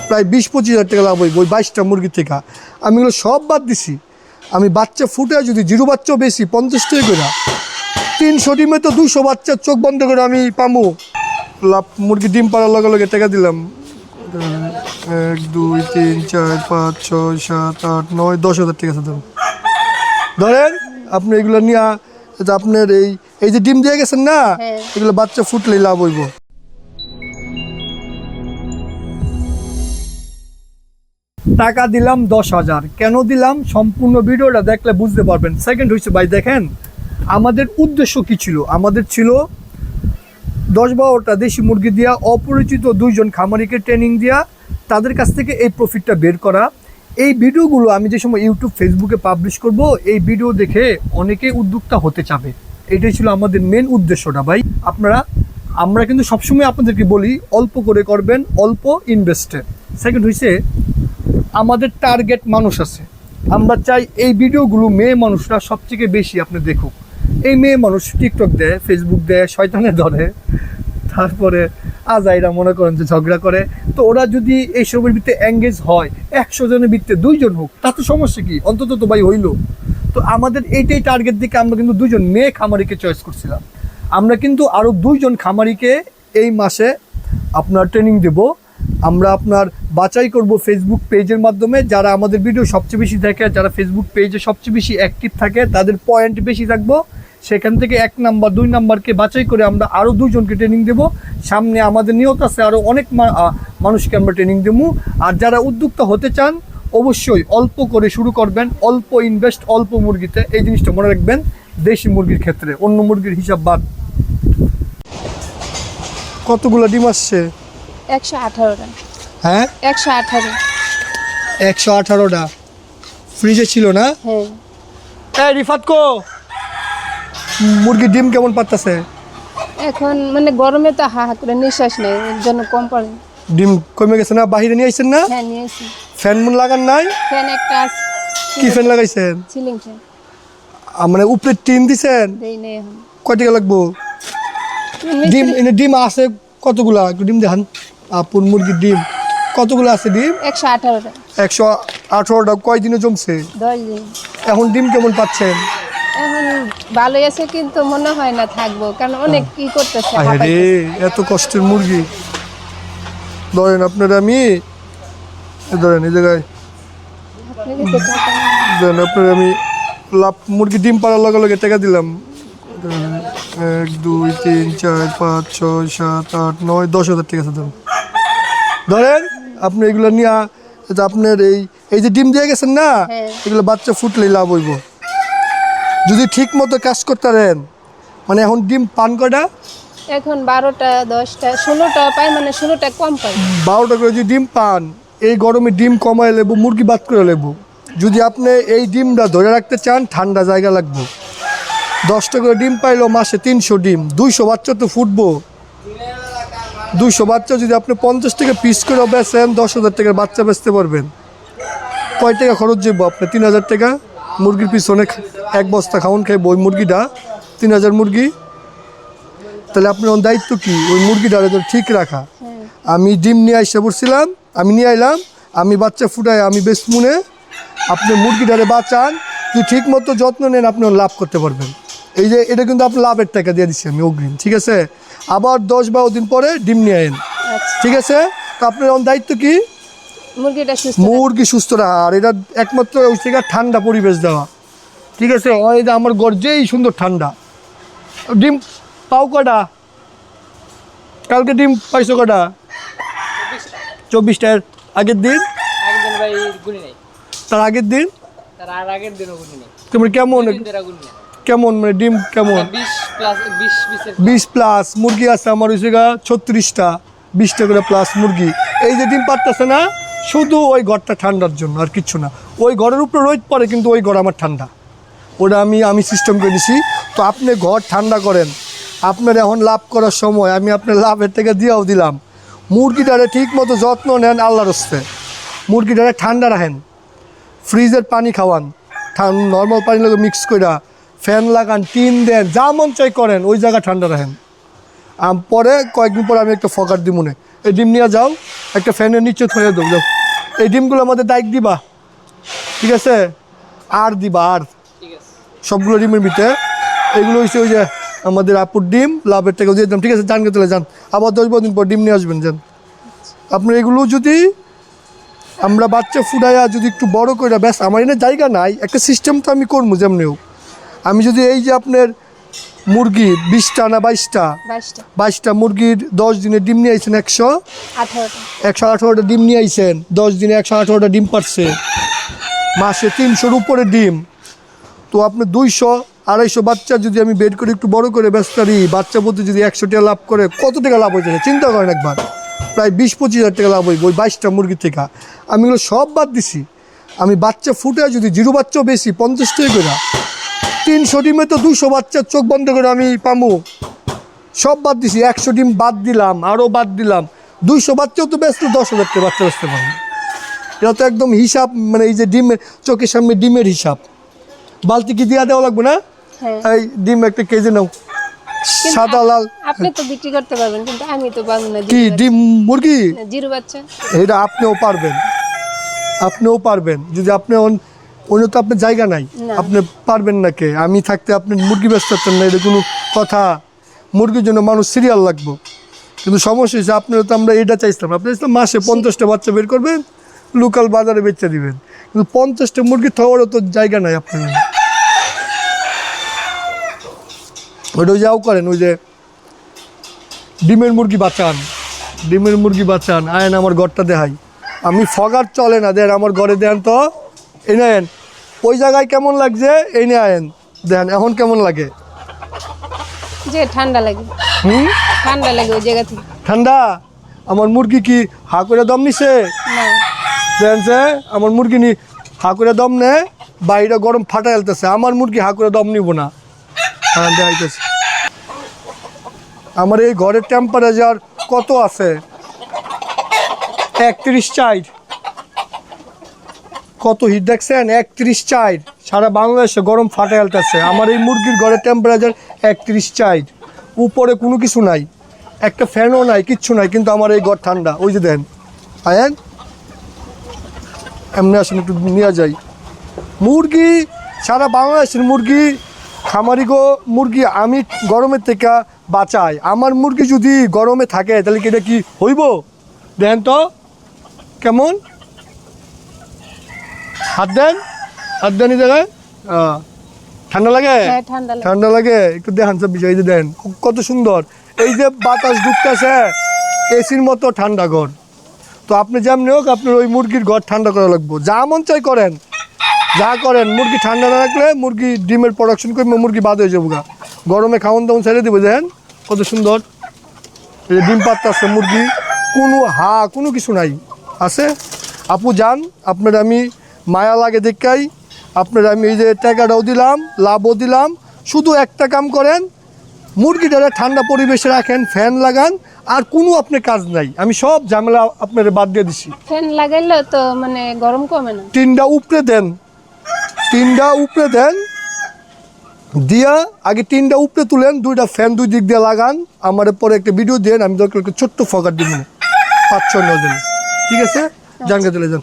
প্রায় 20-25 হাজার টাকা লাভ হইব ওই 22টা মুরগি থেকে। আমি এগুলো সব বাদ দিছি। আমি বাচ্চা ফুটে যদি 0 বাচ্চাও বেশি 50 টাকা করে, 300 ডিমে তো 200 বাচ্চার চোখ বন্ধ করে আমি পামু লাভ। মুরগি ডিম পাড়ার লগে লগে টাকা দিলাম 1 2 3 4 5 6 7 8 9 10 হাজার টাকা আছে ধরেন। আপনি এগুলো নিয়ে আপনার এই যে ডিম দিয়ে গেছেন না, এগুলো বাচ্চা ফুটলেই লাভ হইব। টাকা দিলাম 10,000। কেন দিলাম সম্পূর্ণ ভিডিওটা দেখলে বুঝতে পারবেন। সেকেন্ড হয়েছে ভাই, দেখেন আমাদের উদ্দেশ্য কি ছিল। আমাদের ছিল 10-12টা দেশি মুরগি দিয়া অপরিচিত 2 জন খামারিকে ট্রেনিং দিয়া তাদের কাছ থেকে এই প্রফিটটা বের করা। এই ভিডিওগুলো আমি যে সময় ইউটিউব ফেসবুকে পাবলিশ করব, এই ভিডিও দেখে অনেকেই উদ্যোক্তা হতে চাবে। এটাই ছিল আমাদের মেন উদ্দেশ্যটা ভাই। আমরা কিন্তু সবসময় আপনাদেরকে বলি অল্প করে করবেন, অল্প ইনভেস্টে। সেকেন্ড হয়েছে আমাদের টার্গেট মানুষ আছে। আমরা চাই এই ভিডিওগুলো মেয়ে মানুষরা সবথেকে বেশি আপনি দেখুক। এই মেয়ে মানুষ টিকটক দেয়, ফেসবুক দেয়, শয়তানে ধরে, তারপরে আজাইরা মনে করেন যে ঝগড়া করে। তো ওরা যদি এইসবের ভিত্তিতে এঙ্গেজ হয়, 100 জনের ভিত্তিতে 2 জন হোক, তাতে সমস্যা কি? অন্তত তো ভাই হইল। তো আমাদের এইটাই টার্গেট দিকে আমরা কিন্তু 2 জন মেয়ে খামারিকে চয়েস করছিলাম। আমরা কিন্তু আরও 2 জন খামারিকে এই মাসে আপনার ট্রেনিং দেব। আমরা আপনার বাছাই করব ফেসবুক পেজের মাধ্যমে। যারা আমাদের ভিডিও সবচেয়ে বেশি দেখে, যারা ফেসবুক পেজে সবচেয়ে বেশি অ্যাক্টিভ থাকে, তাদের পয়েন্ট বেশি থাকবো, সেখান থেকে 1 নাম্বার 2 নাম্বারকে বাছাই করে আমরা আরও 2 জনকে ট্রেনিং দেবো। সামনে আমাদের নিয়ত আছে আরও অনেক মানুষকে আমরা ট্রেনিং দেবো। আর যারা উদ্যোক্তা হতে চান অবশ্যই অল্প করে শুরু করবেন, অল্প ইনভেস্ট, অল্প মুরগিতে। এই জিনিসটা মনে রাখবেন দেশি মুরগির ক্ষেত্রে, অন্য মুরগির হিসাব বাদ। কতগুলো ডিম আসছে? 118টা। হ্যাঁ 118টা ফ্রিজে ছিল না? হ্যাঁ। রিফাত কো মুরগির ডিম কেমন পারতেছে এখন মানে গরমে তো হা হা করে নিঃশ্বাস নেই, এর জন্য কম পড়ে। ডিম কমে গেছে না? বাহিরে নিয়ে আসছেন না? হ্যাঁ নিয়েছি। ফ্যান মুন লাগান নাই? ফ্যান একটা আছে। কি ফ্যান লাগাইছেন? Ceiling fan. মানে উপরে টিন দিছেন? দেই নেই এখন। কয় টাকা লাগবো? ডিম ডিম আছে কতগুলা? একটু ডিম দেখান। আপুর মুরগির ডিম কতগুলো আছে? ডিম 118টা। 118টা কয় দিনে জমছে? 10 দিন। এখন ডিম কেমন পাচ্ছেন? এখন ভালোই আছে, কিন্তু মনে হয় না থাকবো, কারণ অনেক কি করতেছে। আরে এত কষ্টের মুরগি। ধরেন আপনারা ধরেন এই জায়গায় ধরেন আপনারা লাভ মুরগি ডিম পাড়ার লগে লগে টাকা দিলাম 1 2 3 4 5 6 7 8 9 10 হাজার টাকা আছে ধরেন। আপনি এগুলো নিয়ে আপনার এই যে ডিম দিয়ে গেছেন না, এগুলো বাচ্চা ফুটলেই লাভ হইব যদি ঠিক মতো কাজ করতে পারেন। মানে এখন ডিম পান কয়টা? এখন 12টা 10টা 16টা পাই, মানে 16টা কম পাই। 12টা করে যদি ডিম পান, এই গরমে ডিম কমায় লেবো, মুরগি বাদ করে লেবো। যদি আপনি এই ডিমটা ধরে রাখতে চান, ঠান্ডা জায়গা লাগবে। 10টা করে ডিম পাইলো মাসে 300 ডিম, 200 বাচ্চা তো ফুটবো। 200 বাচ্চা যদি আপনি 50 টাকা পিস করে বেচেন, 10,000 টাকার বাচ্চা বেচতে পারবেন। কয় টাকা খরচ যাবো আপনার? 3,000 টাকা মুরগির পিছনে। 1 বস্তা খাওয়ান খাইব ওই মুরগিটা, 3,000 মুরগি। তাহলে আপনার দায়িত্ব কি? ওই মুরগিটা ঠিক রাখা। আমি ডিম নিয়ে আসতে পড়ছিলাম, আমি নিয়ে আইলাম, আমি বাচ্চা ফুটাই আমি বেশ মনে। আপনি মুরগিটারে বাঁচান, যদি ঠিক মতো যত্ন নেন, আপনি লাভ করতে পারবেন। এই যে এটা কিন্তু আপনি লাভের টাকা দিয়ে দিচ্ছি আমি অগ্রিম, ঠিক আছে? আবার 10-12 দিন পরে ডিম নিয়ে আইন, ঠিক আছে? তো আপনার দায়িত্ব কি? মুরগি সুস্থ রাখা। আর এটা একমাত্র ওই থেকে ঠান্ডা পরিবেশ দেওয়া, ঠিক আছে? এই যে আমার গর্জেই সুন্দর ঠান্ডা। ডিম পাও কটা? কালকে ডিম পাইছো কটা? 24টার আগের দিন? তার আগের দিন? তোমার কেমন মানে ডিম কেমন? 20 প্লাস মুরগি আছে আমার হয়েছে 36টা, 20টা করে প্লাস মুরগি। এই যে ডিম পারতেছে না, শুধু ওই ঘরটা ঠান্ডার জন্য, আর কিচ্ছু না। ওই ঘরের উপরে রোদ পড়ে, কিন্তু ওই ঘর আমার ঠান্ডা। ওটা আমি সিস্টেম করে দিছি। তো আপনি ঘর ঠান্ডা করেন, আপনার এখন লাভ করার সময়। আমি আপনার লাভের থেকে দিয়েও দিলাম। মুরগিটারে ঠিক মতো যত্ন নেন আল্লাহর হস্তে। মুরগিটারে ঠান্ডা রাখেন, ফ্রিজের পানি খাওয়ান, নর্মাল পানি লাগে মিক্স করে, ফ্যান লাগান, টিন দেন, যা মন চাই করেন, ওই জায়গা ঠান্ডা রাখেন। পরে কয়েকদিন পরে আমি একটা ফকার দিব মনে এই ডিম নিয়ে যাও, একটা ফ্যানের নিচে থয়ে দাও, যাও। এই ডিমগুলো আমাদের ডাইক দিবা, ঠিক আছে? আর দিবা আর সবগুলো ডিমের ভিতরে। এগুলো হচ্ছে ওই যে আমাদের আপুর ডিম, লাভের টাকা দিয়ে দিলাম, ঠিক আছে? জানকে তুলে যান, আবার 10-12 দিন পর ডিম নিয়ে আসবেন, যান। আপনার এগুলো যদি আমরা বাচ্চা ফুটাইয়া যদি একটু বড় করে, ব্যাস আমার এনে জায়গা নাই, একটা সিস্টেম তো আমি করবো যেমনিও। আমি যদি এই যে আপনার মুরগি 20টা না 22টা 22টা মুরগির 10 দিনে ডিম নিয়ে আইছেন, 118টা ডিম নিয়ে আইছেন, 10 দিনে 118টা ডিম পারছে, মাসে 300-র উপরে ডিম। তো আপনি 200-250 বাচ্চা যদি আমি বের করে একটু বড় করে ব্যস্ত পারি, বাচ্চা প্রতি যদি 100 টাকা লাভ করে, কত টাকা লাভ হয়েছে চিন্তা করেন একবার। প্রায় 20-25 হাজার টাকা লাভ হইব ওই 22টা মুরগি থেকে। আমি এগুলো সব বাদ দিছি। আমি বাচ্চা ফুটে যদি 0 বাচ্চাও বেশি 50 টাকা করে, 300 ডিমে তো 200 বাচ্চার চোখ বন্ধ করে আমি পামু। সব বাদ দিছি, 100 ডিম বাদ দিলাম, আরও বাদ দিলাম, 200 বাচ্চাও তো ব্যস্ত 10,000 টাকা বাচ্চা বেচতে পারবো। এটা তো একদম হিসাব, মানে এই যে ডিমের চোখের সামনে ডিমের হিসাব। বালতি কি দিয়া দেওয়া লাগবে না? এই ডিম একটা কেজি নাও, সাদা লাল। আপনি তো বিক্রি করতে পারবেন, কিন্তু আমি তো পারবো না। কি ডিম মুরগি? 0 বাচ্চা এটা আপনিও পারবেন, আপনিও পারবেন। যদি আপনি অন্য তো আপনার জায়গা নাই, আপনি পারবেন না কে? আমি থাকতে আপনি মুরগি ব্যস্ত করতেন না, এটা কোনো কথা? মুরগির জন্য মানুষ সিরিয়াল লাগবে। কিন্তু সমস্যা হচ্ছে আপনারা তো, আমরা এটা চাইছিলাম, আপনি চাইছিলাম মাসে 50টা বাচ্চা বের করবেন, লোকাল বাজারে বেচে দিবেন। কিন্তু 50টা মুরগি খাওয়ারও তো জায়গা নাই আপনার। ওইটা যাও করেন, ওই যে ডিমের মুরগি বাঁচান, ডিমের মুরগি বাঁচান, আয়েন আমার ঘরটা দেখাই। আমি ফগার চলে না, দেন আমার ঘরে দেন তো, এই নেন। ওই জায়গায় কেমন লাগছে, এই নিয়ে আয়েন দেন, এখন কেমন লাগে? যে ঠান্ডা লাগে, ঠান্ডা লাগে ওই জায়গা থেকে। ঠান্ডা? আমার মুরগি কি হা করে দম নিছে? না, দেখছে আমার মুরগি নি হা করে দম নে, বাইরে গরম ফাটা এলতেছে, আমার মুরগি হা করে দম নিব না। হ্যাঁ দেখাইতেছে। আমার এই ঘরের টেম্পারেচার কত আছে? 31.4। কত হিট দেখছেন? 31.4। সারা বাংলাদেশে গরম ফাটা এলতেছে। আমার এই মুরগির ঘরের টেম্পারেচার 31.4। উপরে কোনো কিছু নাই, একটা ফ্যানও নাই, কিচ্ছু নাই, কিন্তু আমার এই ঘর ঠান্ডা। ওই যে দেন, আয়েন এমনি আসেন, একটু নিয়ে যাই। মুরগি সারা বাংলাদেশের মুরগি, খামারি গো মুরগি আমি গরমের থেকে বাঁচাই। আমার মুরগি যদি গরমে থাকে তাহলে কি এটা কি হইব? দেখেন তো কেমন, হাত দেন, হাত দেন এই জায়গায়। ঠান্ডা লাগে? ঠান্ডা লাগে, একটু দেখান সব বিষয়। এই যে দেন কত সুন্দর, এই যে বাতাস ঢুকতেছে, এসির মতো ঠান্ডা ঘর। তো আপনি যেমনি হোক আপনার ওই মুরগির ঘর ঠান্ডা করা লাগবো। যা মন চাই করেন, যা করেন, মুরগি ঠান্ডা না রাখলে মুরগি ডিমের প্রোডাকশন করবে, মুরগি বাদ হয়ে যাবো গা। গরমে খাওয়ান দাওয়ান ছেড়ে দেবো, দেখেন কত সুন্দর এই যে ডিম পাত্তা আছে মুরগি, কোনো কিছু নাই আছে। আপু যান, আপনার আমি মায়া লাগে দেখাই, আপনার আমি এই যে টাকাটাও দিলাম, লাভও দিলাম। শুধু একটা কাম করেন, মুরগিটারে ঠান্ডা পরিবেশে রাখেন, ফ্যান লাগান, আর কোনো আপনার কাজ নাই। আমি সব ঝামেলা আপনার বাদ দিয়ে দিছি। ফ্যান লাগাইলে তো মানে গরম কমে না। টিনটা উপরে দেন, টিনটা উপরে দেন, দিয়া আগে টিনটা উপরে তুলেন, 2টা ফ্যান 2 দিক দিয়ে লাগান। আমার পরে একটা ভিডিও দেন, আমি দরকার ছোট্ট ফগার দিব 5-6 দিন, ঠিক আছে? জানকে চলে যান।